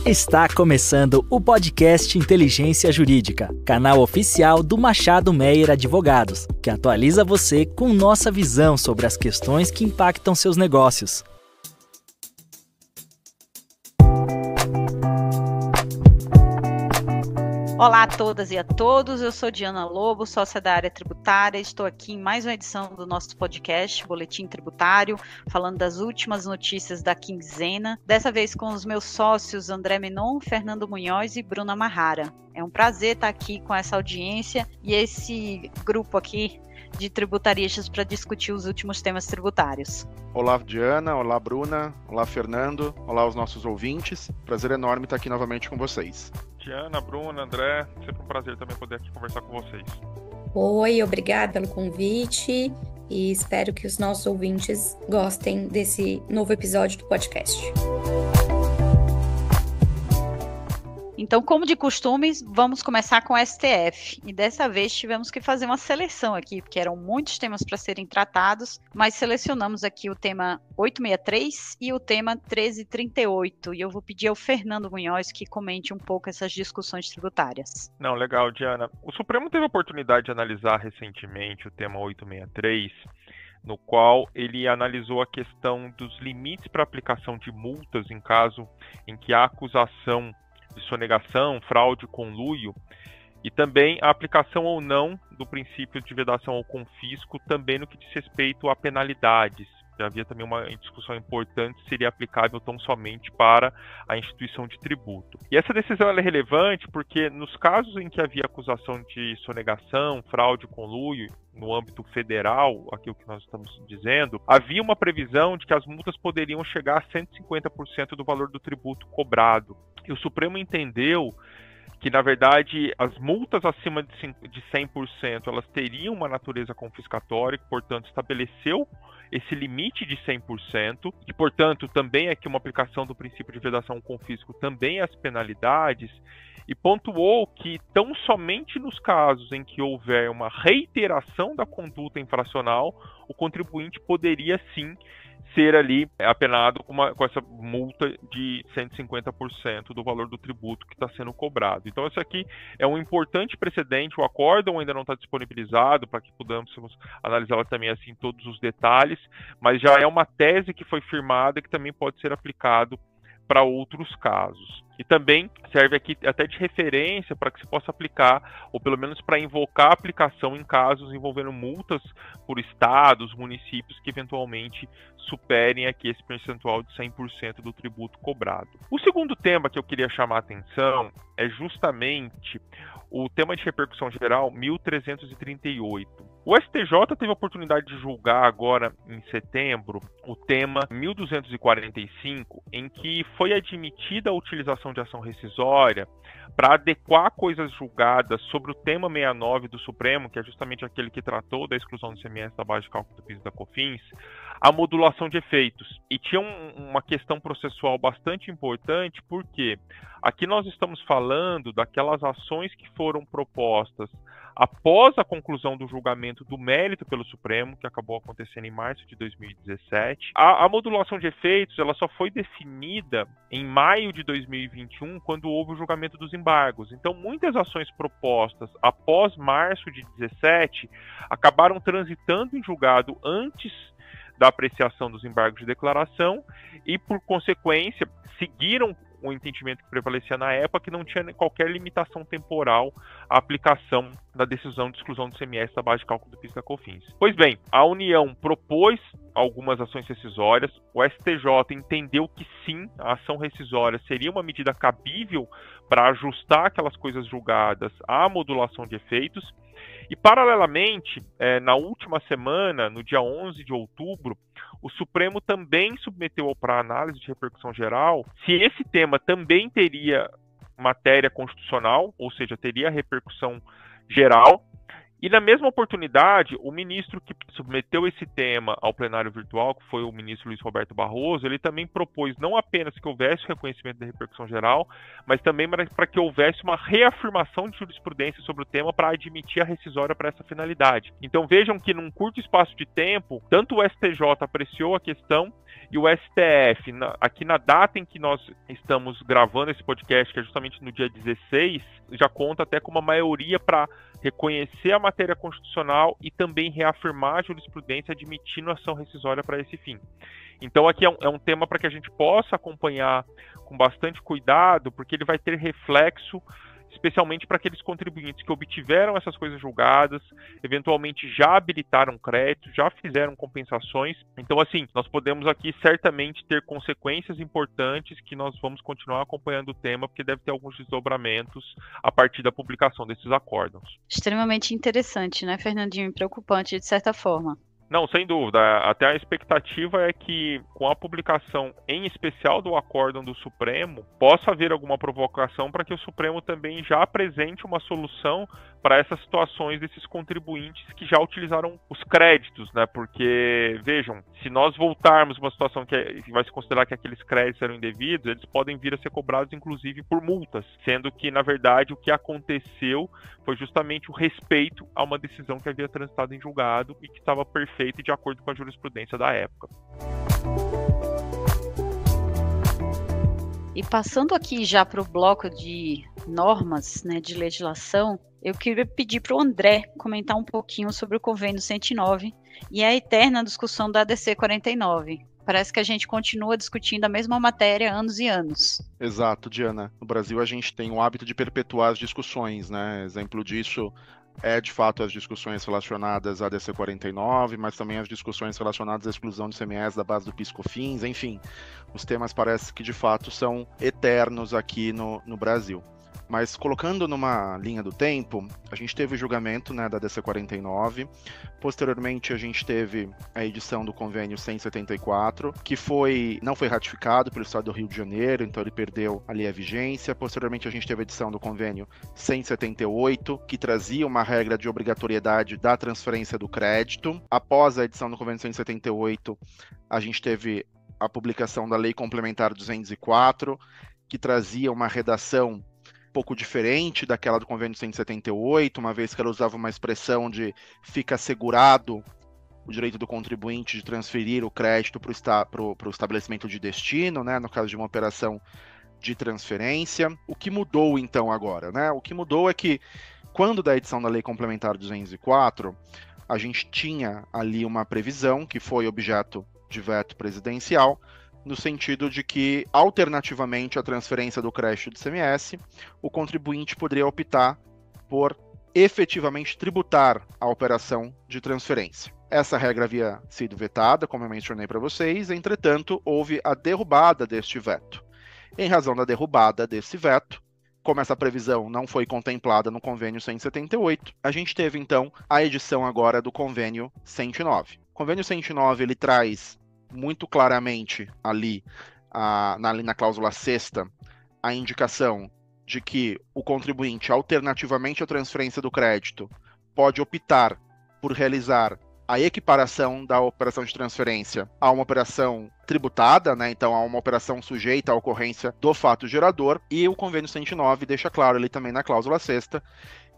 Está começando o podcast Inteligência Jurídica, canal oficial do Machado Meyer Advogados, que atualiza você com nossa visão sobre as questões que impactam seus negócios. Olá a todas e a todos, eu sou Diana Lobo, sócia da área tributária, estou aqui em mais uma edição do nosso podcast, Boletim Tributário, falando das últimas notícias da quinzena, dessa vez com os meus sócios André Menon, Fernando Munhoz e Bruna Marrara. É um prazer estar aqui com essa audiência e esse grupo aqui de tributaristas para discutir os últimos temas tributários. Olá, Diana, olá, Bruna, olá, Fernando, olá aos nossos ouvintes. Prazer enorme estar aqui novamente com vocês. Diana, Bruna, André, sempre um prazer também poder aqui conversar com vocês. Oi, obrigada pelo convite e espero que os nossos ouvintes gostem desse novo episódio do podcast. Então, como de costume, vamos começar com o STF. E dessa vez tivemos que fazer uma seleção aqui, porque eram muitos temas para serem tratados, mas selecionamos aqui o tema 863 e o tema 1338. E eu vou pedir ao Fernando Munhoz que comente um pouco essas discussões tributárias. Não, legal, Diana. O Supremo teve a oportunidade de analisar recentemente o tema 863, no qual ele analisou a questão dos limites para aplicação de multas em caso em que há acusação de sonegação, fraude, conluio, e também a aplicação ou não do princípio de vedação ao confisco, também no que diz respeito a penalidades. Já havia também uma discussão importante se seria aplicável tão somente para a instituição de tributo. E essa decisão ela é relevante porque nos casos em que havia acusação de sonegação, fraude, conluio, no âmbito federal, aquilo que nós estamos dizendo, havia uma previsão de que as multas poderiam chegar a 150% do valor do tributo cobrado. E o Supremo entendeu que, na verdade, as multas acima de 100% elas teriam uma natureza confiscatória, que, portanto, estabeleceu esse limite de 100%, e, portanto, também aqui uma aplicação do princípio de vedação ao confisco também as penalidades, e pontuou que tão somente nos casos em que houver uma reiteração da conduta infracional, o contribuinte poderia sim ser ali apenado com essa multa de 150% do valor do tributo que está sendo cobrado. Então, isso aqui é um importante precedente. O acórdão ainda não está disponibilizado para que possamos analisá-la também assim todos os detalhes, mas já é uma tese que foi firmada e que também pode ser aplicado para outros casos. E também serve aqui até de referência para que se possa aplicar, ou pelo menos para invocar a aplicação em casos envolvendo multas por estados, municípios que eventualmente superem aqui esse percentual de 100% do tributo cobrado. O segundo tema que eu queria chamar a atenção é justamente o tema de repercussão geral 1338. O STJ teve a oportunidade de julgar agora em setembro o tema 1245, em que foi admitida a utilização de ação rescisória para adequar coisas julgadas sobre o tema 69 do Supremo, que é justamente aquele que tratou da exclusão do ICMS da base de cálculo do PIS e da COFINS, a modulação de efeitos. E tinha uma questão processual bastante importante, porque aqui nós estamos falando daquelas ações que foram propostas após a conclusão do julgamento do mérito pelo Supremo, que acabou acontecendo em março de 2017. A modulação de efeitos ela só foi definida em maio de 2021, quando houve o julgamento dos embargos. Então, muitas ações propostas após março de 2017 acabaram transitando em julgado antes da apreciação dos embargos de declaração e, por consequência, seguiram o entendimento que prevalecia na época, que não tinha qualquer limitação temporal à aplicação da decisão de exclusão do ICMS da base de cálculo do PIS e da COFINS. Pois bem, a União propôs algumas ações rescisórias, o STJ entendeu que sim, a ação rescisória seria uma medida cabível para ajustar aquelas coisas julgadas à modulação de efeitos, e, paralelamente, na última semana, no dia 11 de outubro, o Supremo também submeteu para análise de repercussão geral se esse tema também teria matéria constitucional, ou seja, teria repercussão geral, E na mesma oportunidade, o ministro que submeteu esse tema ao plenário virtual, que foi o ministro Luiz Roberto Barroso, ele também propôs não apenas que houvesse reconhecimento da repercussão geral, mas também para que houvesse uma reafirmação de jurisprudência sobre o tema para admitir a rescisória para essa finalidade. Então vejam que num curto espaço de tempo, tanto o STJ apreciou a questão e o STF, aqui na data em que nós estamos gravando esse podcast, que é justamente no dia 16, já conta até com uma maioria para reconhecer a matéria constitucional e também reafirmar a jurisprudência admitindo a ação rescisória para esse fim. Então aqui é um tema para que a gente possa acompanhar com bastante cuidado, porque ele vai ter reflexo especialmente para aqueles contribuintes que obtiveram essas coisas julgadas, eventualmente já habilitaram crédito, já fizeram compensações. Então, assim, nós podemos aqui certamente ter consequências importantes que nós vamos continuar acompanhando o tema, porque deve ter alguns desdobramentos a partir da publicação desses acórdãos. Extremamente interessante, né, Fernandinho? E preocupante, de certa forma. Não, sem dúvida. Até a expectativa é que, com a publicação, em especial do acórdão do Supremo, possa haver alguma provocação para que o Supremo também já apresente uma solução para essas situações desses contribuintes que já utilizaram os créditos, né? Porque, vejam, se nós voltarmos uma situação que vai se considerar que aqueles créditos eram indevidos, eles podem vir a ser cobrados, inclusive, por multas, sendo que, na verdade, o que aconteceu foi justamente o respeito a uma decisão que havia transitado em julgado e que estava perfeita e de acordo com a jurisprudência da época. E passando aqui já para o bloco de normas, né, de legislação, eu queria pedir para o André comentar um pouquinho sobre o Convênio 109 e a eterna discussão da ADC 49. Parece que a gente continua discutindo a mesma matéria há anos e anos. Exato, Diana. No Brasil a gente tem o hábito de perpetuar as discussões, né? Exemplo disso é, de fato, as discussões relacionadas à ADC 49, mas também as discussões relacionadas à exclusão de ICMS da base do PIS/COFINS, enfim. Os temas parece que, de fato, são eternos aqui no Brasil. Mas colocando numa linha do tempo, a gente teve o julgamento, né, da ADC 49, posteriormente a gente teve a edição do convênio 174, que não foi ratificado pelo Estado do Rio de Janeiro, então ele perdeu ali a vigência. Posteriormente a gente teve a edição do convênio 178, que trazia uma regra de obrigatoriedade da transferência do crédito. Após a edição do convênio 178, a gente teve a publicação da Lei Complementar 204, que trazia uma redação pouco diferente daquela do convênio 178, uma vez que ela usava uma expressão de fica assegurado o direito do contribuinte de transferir o crédito para o estabelecimento de destino, né, no caso de uma operação de transferência. O que mudou então agora, né? O que mudou é que quando da edição da Lei Complementar 204, a gente tinha ali uma previsão que foi objeto de veto presidencial, no sentido de que, alternativamente à transferência do crédito de ICMS, o contribuinte poderia optar por efetivamente tributar a operação de transferência. Essa regra havia sido vetada, como eu mencionei para vocês, entretanto, houve a derrubada deste veto. Em razão da derrubada desse veto, como essa previsão não foi contemplada no convênio 178, a gente teve, então, a edição agora do convênio 109. O convênio 109, ele traz muito claramente ali na cláusula 6ª a indicação de que o contribuinte, alternativamente à transferência do crédito, pode optar por realizar a equiparação da operação de transferência a uma operação tributada, né? Então a uma operação sujeita à ocorrência do fato gerador, e o convênio 109 deixa claro ali também na cláusula 6ª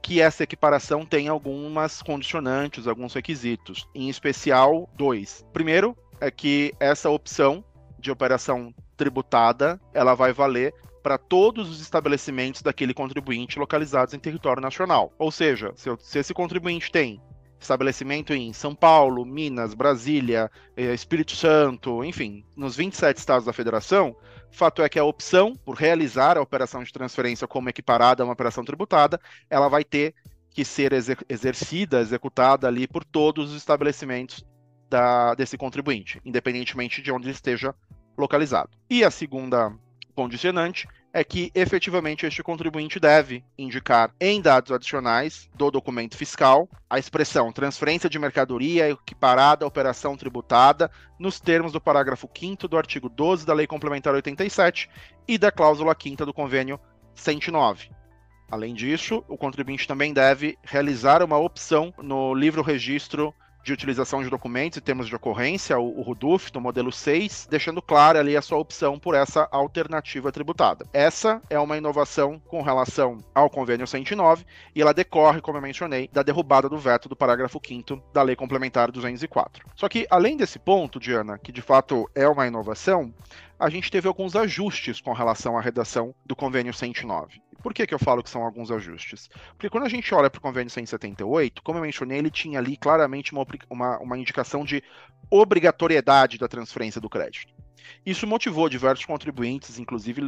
que essa equiparação tem algumas condicionantes, alguns requisitos, em especial 2. Primeiro, é que essa opção de operação tributada, ela vai valer para todos os estabelecimentos daquele contribuinte localizados em território nacional. Ou seja, se esse contribuinte tem estabelecimento em São Paulo, Minas, Brasília, Espírito Santo, enfim, nos 27 estados da federação, fato é que a opção por realizar a operação de transferência como equiparada a uma operação tributada, ela vai ter que ser executada ali por todos os estabelecimentos desse contribuinte, independentemente de onde ele esteja localizado. E a segunda condicionante é que, efetivamente, este contribuinte deve indicar em dados adicionais do documento fiscal a expressão transferência de mercadoria equiparada à operação tributada nos termos do parágrafo 5º do artigo 12 da Lei Complementar 87 e da cláusula 5ª do convênio 109. Além disso, o contribuinte também deve realizar uma opção no livro-registro de utilização de documentos e termos de ocorrência, o RUDUF, no modelo 6, deixando clara ali a sua opção por essa alternativa tributada. Essa é uma inovação com relação ao convênio 109 e ela decorre, como eu mencionei, da derrubada do veto do parágrafo 5º da Lei Complementar 204. Só que, além desse ponto, Diana, que de fato é uma inovação, a gente teve alguns ajustes com relação à redação do convênio 109. Por que eu falo que são alguns ajustes? Porque quando a gente olha para o convênio 178, como eu mencionei, ele tinha ali claramente uma indicação de obrigatoriedade da transferência do crédito. Isso motivou diversos contribuintes, inclusive,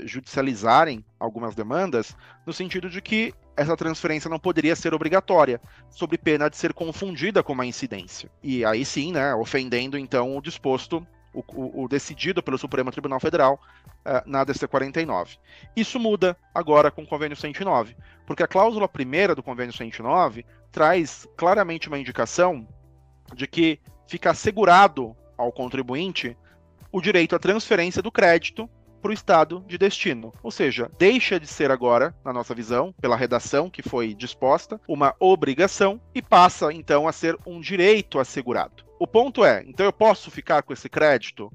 judicializarem algumas demandas, no sentido de que essa transferência não poderia ser obrigatória, sob pena de ser confundida com uma incidência. E aí sim, né, ofendendo então o disposto, o decidido pelo Supremo Tribunal Federal na ADC 49. Isso muda agora com o convênio 109, porque a cláusula primeira do convênio 109 traz claramente uma indicação de que fica assegurado ao contribuinte o direito à transferência do crédito para o estado de destino. Ou seja, deixa de ser agora, na nossa visão, pela redação que foi disposta, uma obrigação e passa então a ser um direito assegurado. O ponto é, então eu posso ficar com esse crédito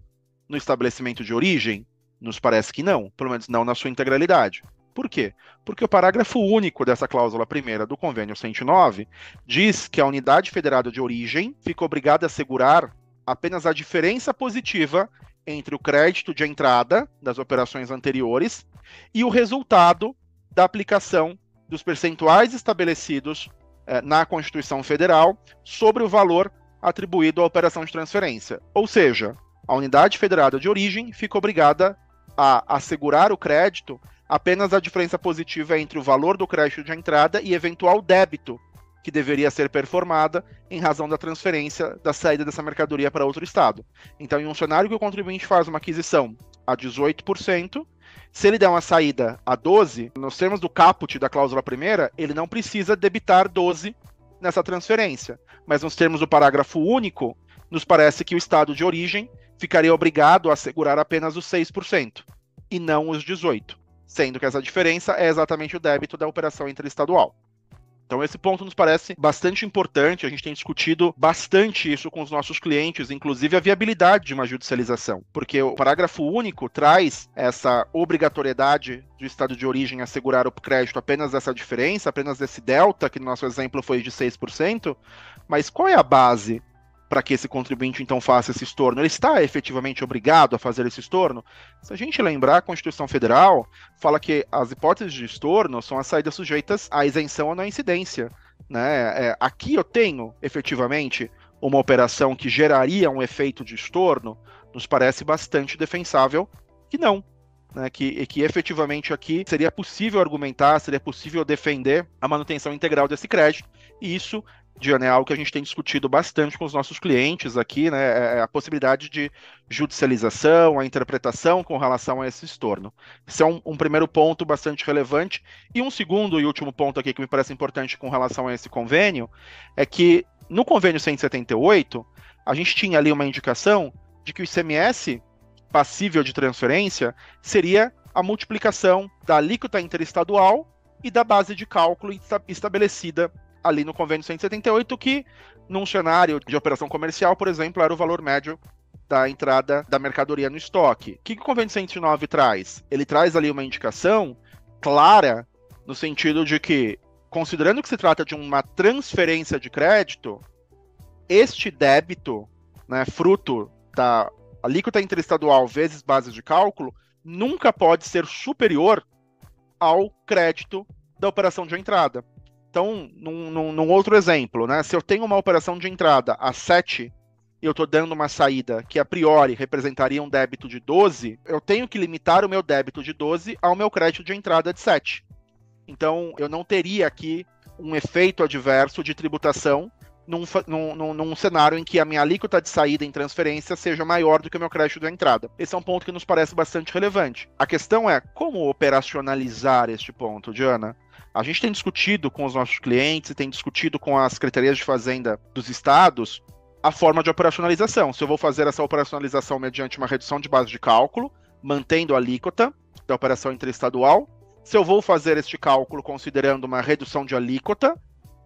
no estabelecimento de origem? Nos parece que não, pelo menos não na sua integralidade. Por quê? Porque o parágrafo único dessa cláusula primeira do convênio 109 diz que a unidade federada de origem fica obrigada a assegurar apenas a diferença positiva entre o crédito de entrada das operações anteriores e o resultado da aplicação dos percentuais estabelecidos na Constituição Federal sobre o valor atribuído à operação de transferência. Ou seja, a unidade federada de origem fica obrigada a assegurar o crédito apenas a diferença positiva entre o valor do crédito de entrada e eventual débito que deveria ser performada em razão da transferência da saída dessa mercadoria para outro estado. Então, em um cenário que o contribuinte faz uma aquisição a 18%, se ele der uma saída a 12%, nos termos do caput da cláusula primeira, ele não precisa debitar 12% nessa transferência. Mas nos termos do parágrafo único, nos parece que o estado de origem ficaria obrigado a assegurar apenas os 6% e não os 18%, sendo que essa diferença é exatamente o débito da operação interestadual. Então esse ponto nos parece bastante importante, a gente tem discutido bastante isso com os nossos clientes, inclusive a viabilidade de uma judicialização, porque o parágrafo único traz essa obrigatoriedade do estado de origem assegurar o crédito apenas dessa diferença, apenas desse delta, que no nosso exemplo foi de 6%, mas qual é a base para que esse contribuinte então faça esse estorno? Ele está efetivamente obrigado a fazer esse estorno? Se a gente lembrar, a Constituição Federal fala que as hipóteses de estorno são as saídas sujeitas à isenção ou na incidência, né? Aqui eu tenho efetivamente uma operação que geraria um efeito de estorno, nos parece bastante defensável que não. Né, que efetivamente aqui seria possível argumentar, seria possível defender a manutenção integral desse crédito, e isso, Diana, é algo que a gente tem discutido bastante com os nossos clientes aqui, né, a possibilidade de judicialização, a interpretação com relação a esse estorno. Esse é um primeiro ponto bastante relevante, e um segundo e último ponto aqui que me parece importante com relação a esse convênio, é que no convênio 178, a gente tinha ali uma indicação de que o ICMS passível de transferência seria a multiplicação da alíquota interestadual e da base de cálculo estabelecida ali no convênio 178, que num cenário de operação comercial, por exemplo, era o valor médio da entrada da mercadoria no estoque. O que o convênio 109 traz? Ele traz ali uma indicação clara no sentido de que, considerando que se trata de uma transferência de crédito, este débito, né, fruto da alíquota interestadual vezes base de cálculo, nunca pode ser superior ao crédito da operação de entrada. Então, num outro exemplo, né, se eu tenho uma operação de entrada a 7 e eu estou dando uma saída que a priori representaria um débito de 12, eu tenho que limitar o meu débito de 12 ao meu crédito de entrada de 7. Então, eu não teria aqui um efeito adverso de tributação num cenário em que a minha alíquota de saída em transferência seja maior do que o meu crédito de entrada. Esse é um ponto que nos parece bastante relevante. A questão é como operacionalizar este ponto, Diana? A gente tem discutido com os nossos clientes e tem discutido com as secretarias de fazenda dos estados a forma de operacionalização. Se eu vou fazer essa operacionalização mediante uma redução de base de cálculo, mantendo a alíquota da operação interestadual, Se eu vou fazer este cálculo considerando uma redução de alíquota,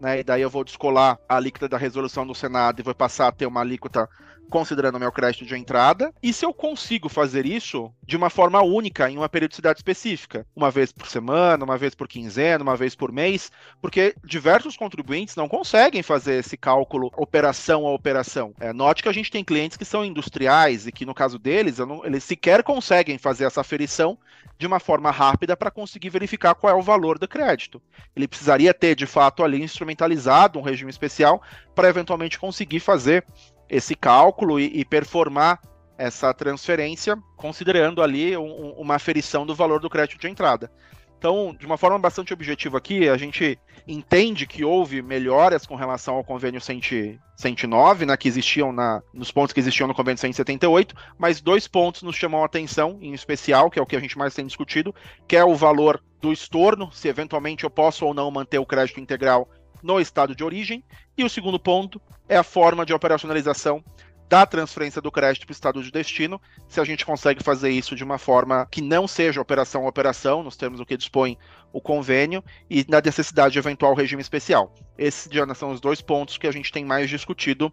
né, e daí eu vou descolar a alíquota da resolução do Senado e vou passar a ter uma alíquota considerando o meu crédito de entrada, e se eu consigo fazer isso de uma forma única, em uma periodicidade específica, uma vez por semana, uma vez por quinzena, uma vez por mês, porque diversos contribuintes não conseguem fazer esse cálculo operação a operação. Note que a gente tem clientes que são industriais e que, no caso deles, eles sequer conseguem fazer essa aferição de uma forma rápida para conseguir verificar qual é o valor do crédito. Ele precisaria ter, de fato, ali instrumentalizado um regime especial para eventualmente conseguir fazer esse cálculo e performar essa transferência, considerando ali uma aferição do valor do crédito de entrada. Então, de uma forma bastante objetiva aqui, a gente entende que houve melhoras com relação ao convênio 109, né, que existiam nos pontos que existiam no convênio 178, mas 2 pontos nos chamam a atenção, em especial, que é o que a gente mais tem discutido, que é o valor do estorno, se eventualmente eu posso ou não manter o crédito integral no estado de origem, e o segundo ponto é a forma de operacionalização da transferência do crédito para o estado de destino, se a gente consegue fazer isso de uma forma que não seja operação a operação, nos termos do que dispõe o convênio, e na necessidade de eventual regime especial. Esses já são os 2 pontos que a gente tem mais discutido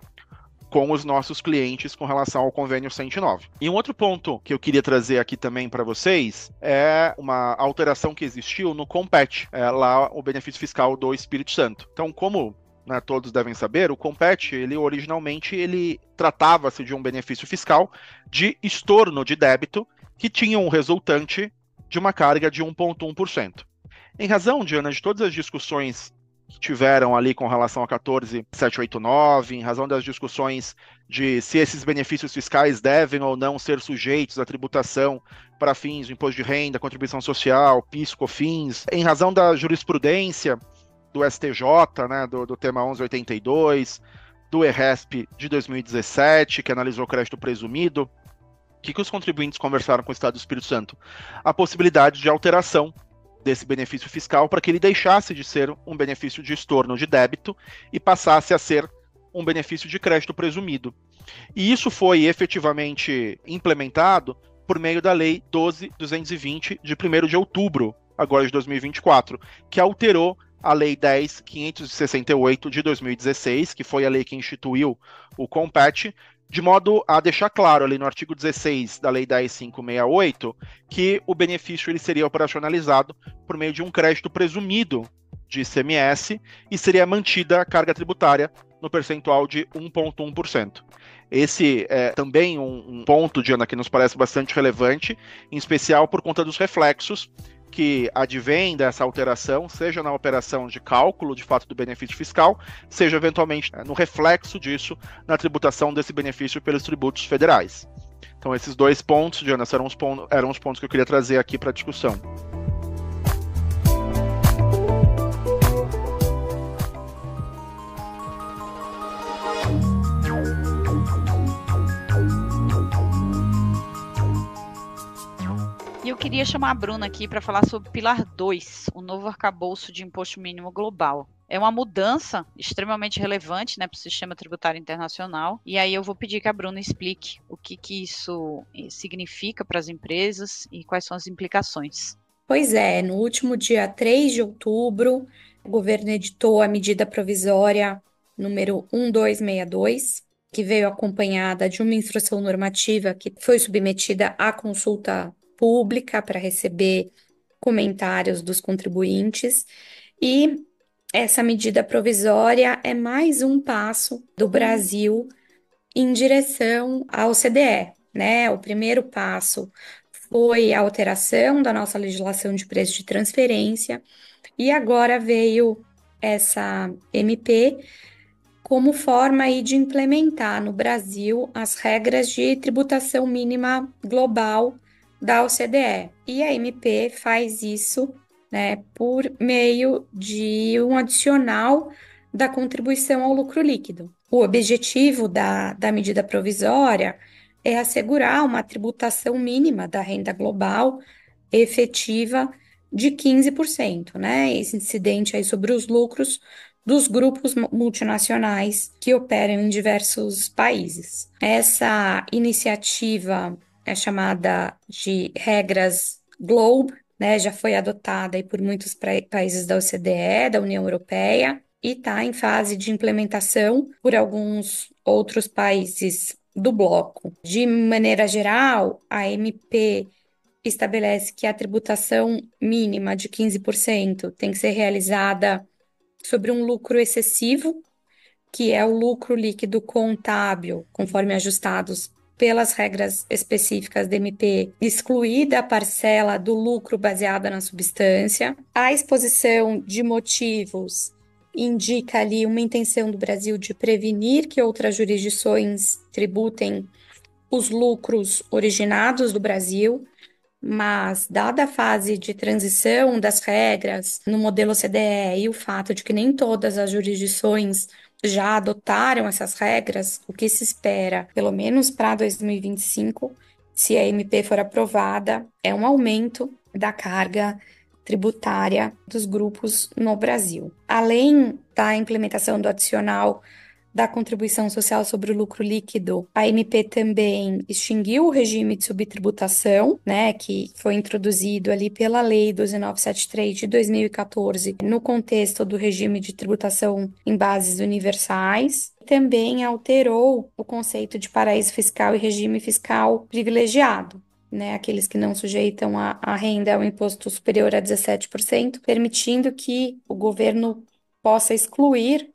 com os nossos clientes com relação ao convênio 109. E um outro ponto que eu queria trazer aqui também para vocês é uma alteração que existiu no Compete, lá o benefício fiscal do Espírito Santo. Então, como todos devem saber, o Compete, originalmente tratava-se de um benefício fiscal de estorno de débito que tinha um resultante de uma carga de 1,1%. Em razão, Diana, de todas as discussões que tiveram ali com relação a 14.789, em razão das discussões de se esses benefícios fiscais devem ou não ser sujeitos à tributação para fins do imposto de renda, contribuição social, PIS, COFINS, em razão da jurisprudência do STJ, né, do tema 1182, do ERESP de 2017, que analisou o crédito presumido, o que os contribuintes conversaram com o Estado do Espírito Santo? A possibilidade de alteração desse benefício fiscal para que ele deixasse de ser um benefício de estorno de débito e passasse a ser um benefício de crédito presumido. E isso foi efetivamente implementado por meio da Lei 12.220, de 1º de outubro, agora de 2024, que alterou a Lei 10.568 de 2016, que foi a lei que instituiu o Compete, de modo a deixar claro ali no artigo 16 da Lei 10.568 que o benefício ele seria operacionalizado por meio de um crédito presumido de ICMS e seria mantida a carga tributária no percentual de 1,1%. Esse é também um ponto, Diana, que nos parece bastante relevante, em especial por conta dos reflexos que advém dessa alteração, seja na operação de cálculo de fato do benefício fiscal, seja eventualmente no reflexo disso na tributação desse benefício pelos tributos federais. Então esses 2 pontos, Diana, eram os pontos que eu queria trazer aqui para a discussão. E eu queria chamar a Bruna aqui para falar sobre o Pilar 2, o novo arcabouço de imposto mínimo global. É uma mudança extremamente relevante, né, para o sistema tributário internacional. E aí eu vou pedir que a Bruna explique o que isso significa para as empresas e quais são as implicações. Pois é, no último dia 3 de outubro, o governo editou a medida provisória número 1262, que veio acompanhada de uma instrução normativa que foi submetida à consulta pública para receber comentários dos contribuintes, e essa medida provisória é mais um passo do Brasil em direção à OCDE, né? O primeiro passo foi a alteração da nossa legislação de preço de transferência, e agora veio essa MP como forma aí de implementar no Brasil as regras de tributação mínima global da OCDE. E a MP faz isso, né, por meio de um adicional da contribuição ao lucro líquido. O objetivo da medida provisória é assegurar uma tributação mínima da renda global efetiva de 15%, né, esse incidente aí sobre os lucros dos grupos multinacionais que operam em diversos países. Essa iniciativa é chamada de regras GloBE, né, já foi adotada aí por muitos países da OCDE, da União Europeia, e está em fase de implementação por alguns outros países do bloco. De maneira geral, a MP estabelece que a tributação mínima de 15% tem que ser realizada sobre um lucro excessivo, que é o lucro líquido contábil, conforme ajustados pelas regras específicas da MP, excluída a parcela do lucro baseada na substância. A exposição de motivos indica ali uma intenção do Brasil de prevenir que outras jurisdições tributem os lucros originados do Brasil, mas, dada a fase de transição das regras no modelo OCDE e o fato de que nem todas as jurisdições já adotaram essas regras, o que se espera, pelo menos para 2025, se a MP for aprovada, é um aumento da carga tributária dos grupos no Brasil. Além da implementação do adicional da contribuição social sobre o lucro líquido, a MP também extinguiu o regime de subtributação, né, que foi introduzido ali pela Lei 12973 de 2014, no contexto do regime de tributação em bases universais. Também alterou o conceito de paraíso fiscal e regime fiscal privilegiado, né, aqueles que não sujeitam a renda ao imposto superior a 17%, permitindo que o governo possa excluir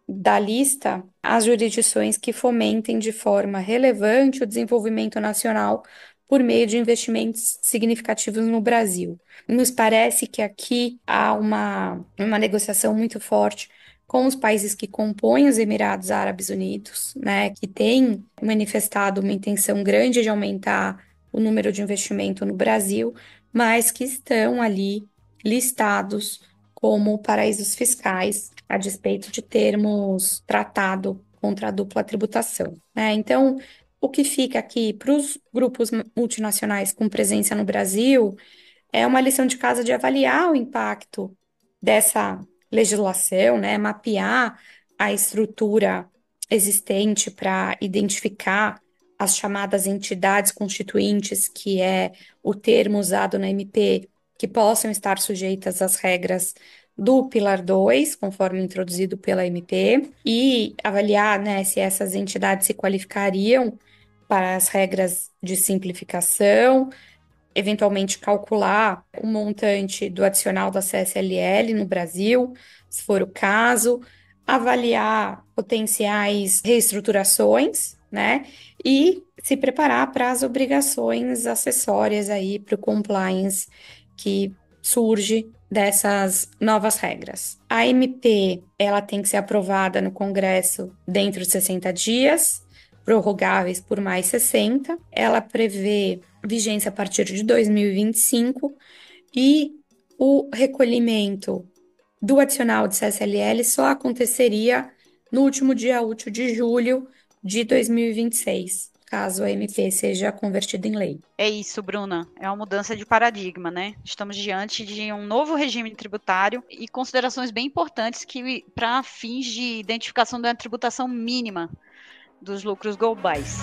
da lista as jurisdições que fomentem de forma relevante o desenvolvimento nacional por meio de investimentos significativos no Brasil. Nos parece que aqui há uma negociação muito forte com os países que compõem os Emirados Árabes Unidos, né, que têm manifestado uma intenção grande de aumentar o número de investimento no Brasil, mas que estão ali listados como paraísos fiscais, a despeito de termos tratado contra a dupla tributação, né? Então, o que fica aqui para os grupos multinacionais com presença no Brasil é uma lição de casa de avaliar o impacto dessa legislação, né? Mapear a estrutura existente para identificar as chamadas entidades constituintes, que é o termo usado na MP, que possam estar sujeitas às regras do Pilar 2, conforme introduzido pela MP, e avaliar, né, se essas entidades se qualificariam para as regras de simplificação, eventualmente calcular o montante do adicional da CSLL no Brasil, se for o caso, avaliar potenciais reestruturações, né, e se preparar para as obrigações acessórias aí para o compliance que surge dessas novas regras. A MP, ela tem que ser aprovada no Congresso dentro de 60 dias, prorrogáveis por mais 60. Ela prevê vigência a partir de 2025 e o recolhimento do adicional de CSLL só aconteceria no último dia útil de julho de 2026, caso a MP seja convertida em lei. É isso, Bruna. É uma mudança de paradigma, né? Estamos diante de um novo regime tributário e considerações bem importantes que, para fins de identificação da tributação mínima dos lucros globais.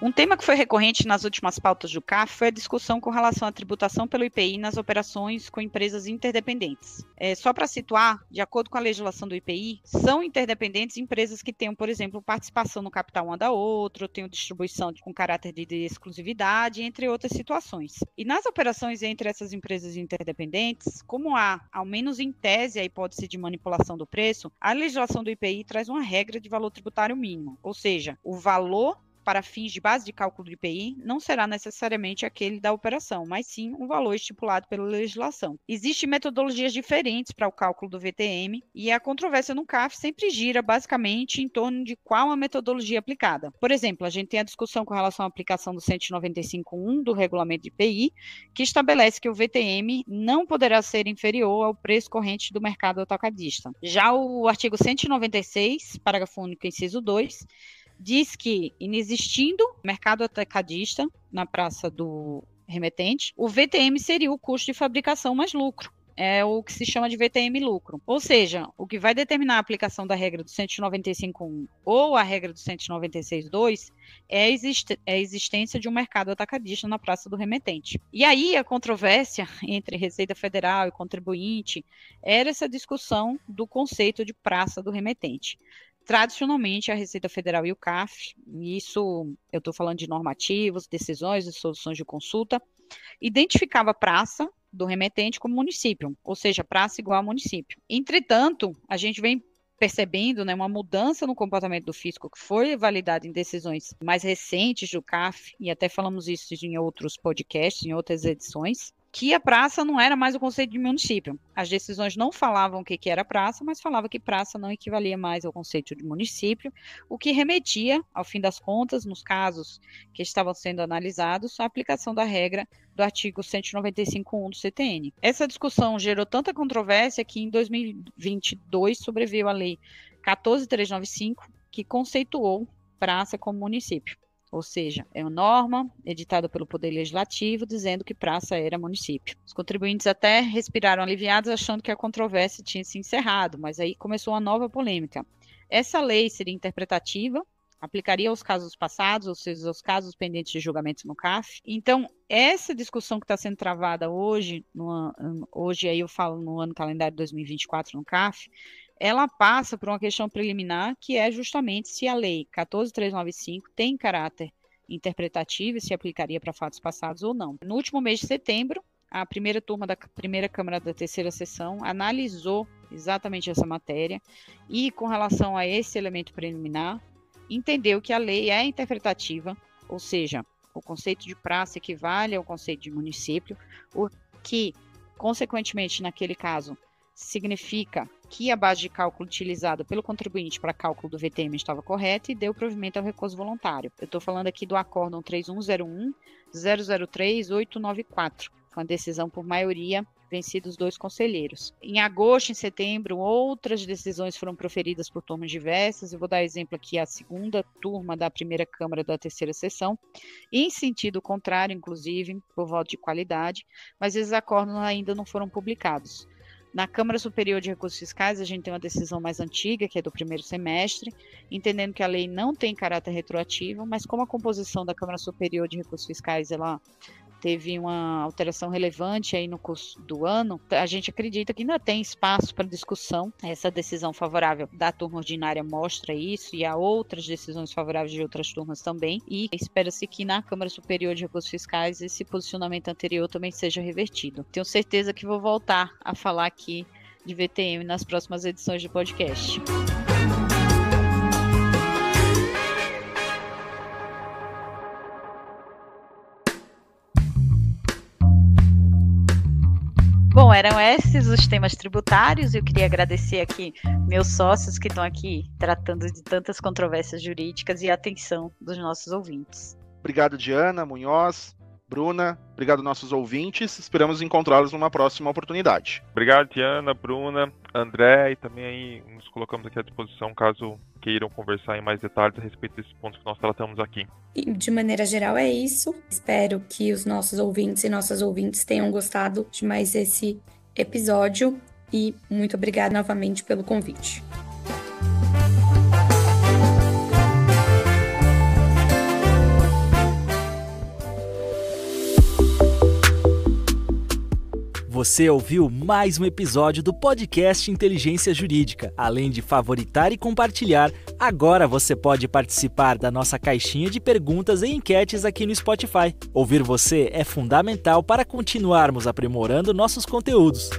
Um tema que foi recorrente nas últimas pautas do CAF foi a discussão com relação à tributação pelo IPI nas operações com empresas interdependentes. Só para situar, de acordo com a legislação do IPI, são interdependentes empresas que tenham, por exemplo, participação no capital uma da outra, ou tenham distribuição com caráter de exclusividade, entre outras situações. E nas operações entre essas empresas interdependentes, como há, ao menos em tese, a hipótese de manipulação do preço, a legislação do IPI traz uma regra de valor tributário mínimo, ou seja, o valor para fins de base de cálculo do IPI, não será necessariamente aquele da operação, mas sim um valor estipulado pela legislação. Existem metodologias diferentes para o cálculo do VTM e a controvérsia no CAF sempre gira basicamente em torno de qual a metodologia aplicada. Por exemplo, a gente tem a discussão com relação à aplicação do 195.1 do regulamento de IPI, que estabelece que o VTM não poderá ser inferior ao preço corrente do mercado atacadista. Já o artigo 196, parágrafo único, inciso 2, diz que, inexistindo mercado atacadista na praça do remetente, o VTM seria o custo de fabricação mais lucro. é o que se chama de VTM lucro. Ou seja, o que vai determinar a aplicação da regra do 195.1 ou a regra do 196.2 é a existência de um mercado atacadista na praça do remetente. E aí a controvérsia entre Receita Federal e contribuinte era essa discussão do conceito de praça do remetente. Tradicionalmente, a Receita Federal e o CAF, isso eu estou falando de normativos, decisões e soluções de consulta, identificava a praça do remetente como município, ou seja, praça igual a município. Entretanto, a gente vem percebendo, né, uma mudança no comportamento do fisco que foi validada em decisões mais recentes do CAF, e até falamos isso em outros podcasts, em outras edições, que a praça não era mais o conceito de município. As decisões não falavam o que era praça, mas falava que praça não equivalia mais ao conceito de município, o que remetia, ao fim das contas, nos casos que estavam sendo analisados, à aplicação da regra do artigo 195.1 do CTN. Essa discussão gerou tanta controvérsia que em 2022 sobreveio a Lei 14.395, que conceituou praça como município. Ou seja, é uma norma editada pelo Poder Legislativo dizendo que praça era município. Os contribuintes até respiraram aliviados achando que a controvérsia tinha se encerrado, mas aí começou uma nova polêmica. Essa lei seria interpretativa, aplicaria aos casos passados, ou seja, aos casos pendentes de julgamento no CAF. Então, essa discussão que está sendo travada hoje, hoje aí eu falo no ano calendário 2024 no CAF, ela passa por uma questão preliminar, que é justamente se a Lei 14.395 tem caráter interpretativo e se aplicaria para fatos passados ou não. No último mês de setembro, a primeira turma da primeira Câmara da terceira sessão analisou exatamente essa matéria e, com relação a esse elemento preliminar, entendeu que a lei é interpretativa, ou seja, o conceito de praça equivale ao conceito de município, o que, consequentemente, naquele caso, significa que a base de cálculo utilizada pelo contribuinte para cálculo do VTM estava correta e deu provimento ao recurso voluntário. Eu estou falando aqui do acórdão 3101-003-894, com a decisão por maioria vencidos 2 conselheiros. Em agosto e em setembro, outras decisões foram proferidas por turmas diversas. Eu vou dar exemplo aqui a segunda turma da primeira Câmara da terceira sessão, em sentido contrário, inclusive, por voto de qualidade, mas esses acórdãos ainda não foram publicados. Na Câmara Superior de Recursos Fiscais, a gente tem uma decisão mais antiga, que é do primeiro semestre, entendendo que a lei não tem caráter retroativo, mas como a composição da Câmara Superior de Recursos Fiscais ela teve uma alteração relevante aí no curso do ano, a gente acredita que ainda tem espaço para discussão. Essa decisão favorável da turma ordinária mostra isso, e há outras decisões favoráveis de outras turmas também, e espera-se que na Câmara Superior de Recursos Fiscais esse posicionamento anterior também seja revertido. Tenho certeza que vou voltar a falar aqui de VTM nas próximas edições do podcast. Bom, eram esses os temas tributários. Eu queria agradecer aqui meus sócios que estão aqui tratando de tantas controvérsias jurídicas e a atenção dos nossos ouvintes. Obrigado, Diana, Munhoz, Bruna. Obrigado, nossos ouvintes. Esperamos encontrá-los numa próxima oportunidade. Obrigado, Diana, Bruna, André, e também aí nos colocamos aqui à disposição caso queiram conversar em mais detalhes a respeito desses pontos que nós tratamos aqui. E, de maneira geral, é isso. Espero que os nossos ouvintes e nossas ouvintes tenham gostado de mais esse episódio e muito obrigada novamente pelo convite. Você ouviu mais um episódio do podcast Inteligência Jurídica. Além de favoritar e compartilhar, agora você pode participar da nossa caixinha de perguntas e enquetes aqui no Spotify. Ouvir você é fundamental para continuarmos aprimorando nossos conteúdos.